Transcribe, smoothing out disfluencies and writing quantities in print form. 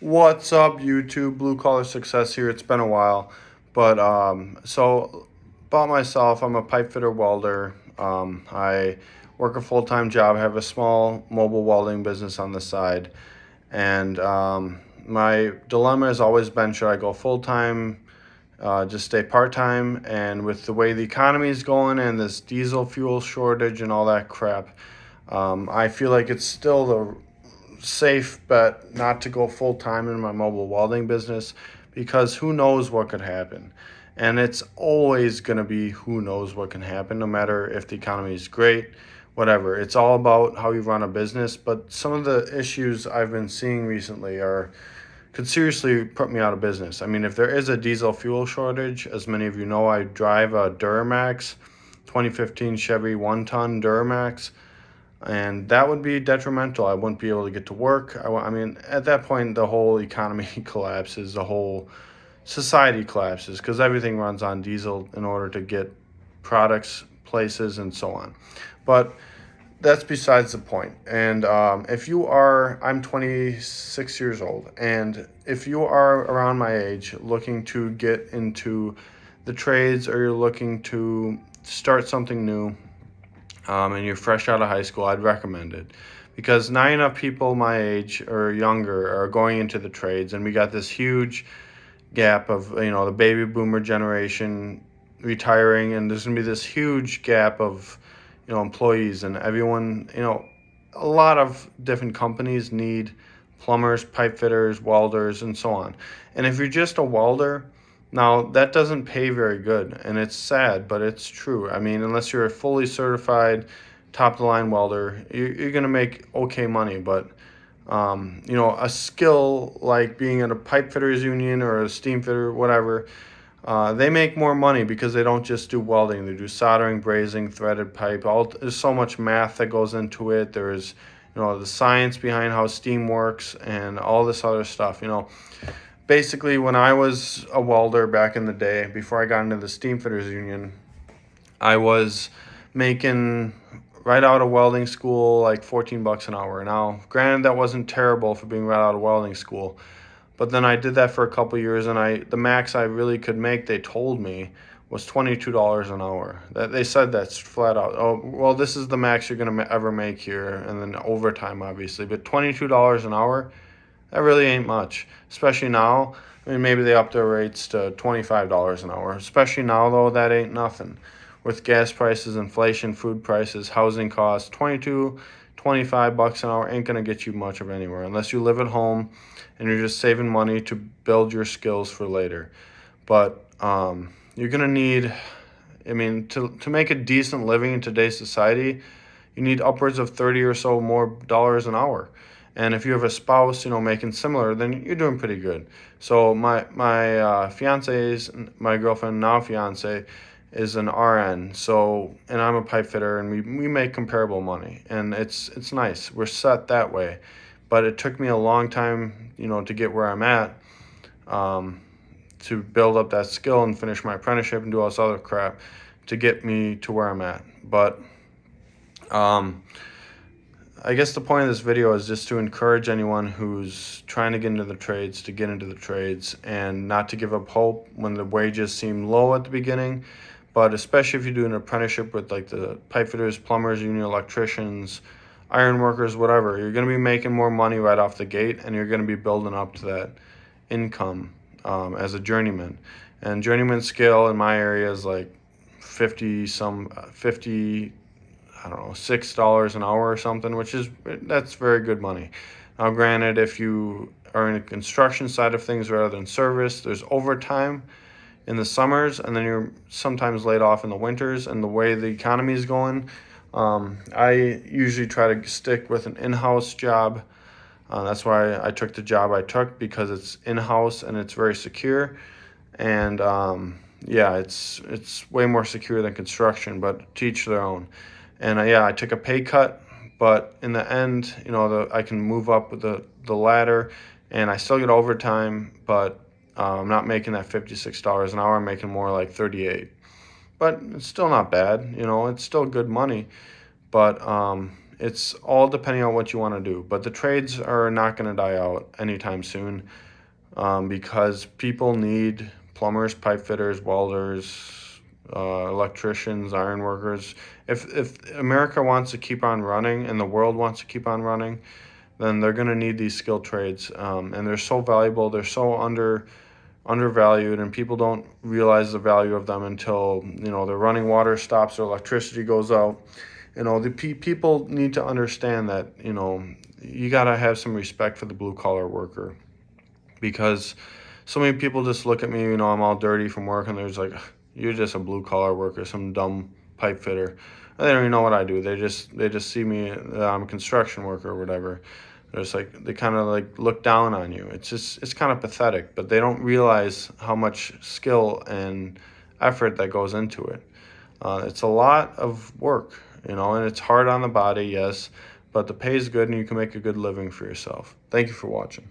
What's up, YouTube? Blue Collar Success here. It's been a while, but so about myself, I'm a pipe fitter welder. I work a full-time job. I have a small mobile welding business on the side, and my dilemma has always been: should I go full-time, just stay part-time? And with the way the economy is going and this diesel fuel shortage and all that crap, I feel like it's still the safe bet not to go full time in my mobile welding business because who knows what could happen. And it's always going to be who knows what can happen, no matter if the economy is great, whatever. It's all about how you run a business. But some of the issues I've been seeing recently could seriously put me out of business. I mean, if there is a diesel fuel shortage, as many of you know, I drive a Duramax 2015 Chevy 1-ton Duramax, and that would be detrimental. I wouldn't be able to get to work. I mean, at that point, the whole economy collapses, the whole society collapses because everything runs on diesel in order to get products, places, and so on. But that's besides the point. And if you are, I'm 26 years old, and if you are around my age looking to get into the trades or you're looking to start something new, and you're fresh out of high school, I'd recommend it because not enough people my age or younger are going into the trades, and we got this huge gap of the baby boomer generation retiring, and there's gonna be this huge gap of employees, and everyone, a lot of different companies need plumbers, pipe fitters, welders, and so on. And if you're just a welder, now, that doesn't pay very good, and it's sad, but it's true. I mean, unless you're a fully certified, top-of-the-line welder, you're going to make okay money. But, a skill like being in a pipe fitters union or a steam fitter, whatever, they make more money because they don't just do welding. They do soldering, brazing, threaded pipe. There's so much math that goes into it. There's, the science behind how steam works and all this other stuff, Basically, when I was a welder back in the day, before I got into the Steamfitters Union, I was making right out of welding school like 14 bucks an hour. Now, granted, that wasn't terrible for being right out of welding school, but then I did that for a couple years, and the max I really could make, they told me, was $22 an hour. They said that's flat out. Oh, well, this is the max you're gonna ever make here, and then overtime, obviously. But $22 an hour, that really ain't much, especially now. I mean, maybe they upped their rates to $25 an hour. Especially now, though, that ain't nothing. With gas prices, inflation, food prices, housing costs, 22, 25 bucks an hour ain't gonna get you much of anywhere unless you live at home and you're just saving money to build your skills for later. But you're gonna need, I mean, to make a decent living in today's society, you need upwards of 30 or so more dollars an hour. And if you have a spouse, making similar, then you're doing pretty good. So my fiance's, my girlfriend, now fiance, is an RN. So, and I'm a pipe fitter, and we make comparable money, and it's nice. We're set that way. But it took me a long time, to get where I'm at, to build up that skill and finish my apprenticeship and do all this other crap to get me to where I'm at. But I guess the point of this video is just to encourage anyone who's trying to get into the trades to get into the trades and not to give up hope when the wages seem low at the beginning. But especially if you do an apprenticeship with like the pipe fitters, plumbers, union electricians, iron workers, whatever, you're going to be making more money right off the gate, and you're going to be building up to that income as a journeyman. And journeyman scale in my area is like 50, I don't know, $6 an hour or something, that's very good money. Now, granted, if you are in the construction side of things rather than service, there's overtime in the summers, and then you're sometimes laid off in the winters. And the way the economy is going, I usually try to stick with an in-house job. That's why I took the job I took, because it's in-house and it's very secure. And yeah, it's way more secure than construction, but to each their own. And I took a pay cut, but in the end, I can move up with the ladder, and I still get overtime, but I'm not making that $56 an hour. I'm making more like 38. But it's still not bad, it's still good money. But it's all depending on what you want to do. But the trades are not going to die out anytime soon, because people need plumbers, pipe fitters, welders, electricians, iron workers. If America wants to keep on running and the world wants to keep on running, then they're going to need these skilled trades. And they're so valuable. They're so undervalued, and people don't realize the value of them until, the running water stops or electricity goes out. The people need to understand that, you got to have some respect for the blue collar worker, because so many people just look at me, I'm all dirty from work, and there's like, you're just a blue collar worker, some dumb pipe fitter. And they don't even know what I do. They just see me, I'm a construction worker or whatever. There's like, they kind of like look down on you. It's kind of pathetic, but they don't realize how much skill and effort that goes into it. It's a lot of work, and it's hard on the body, yes, but the pay is good and you can make a good living for yourself. Thank you for watching.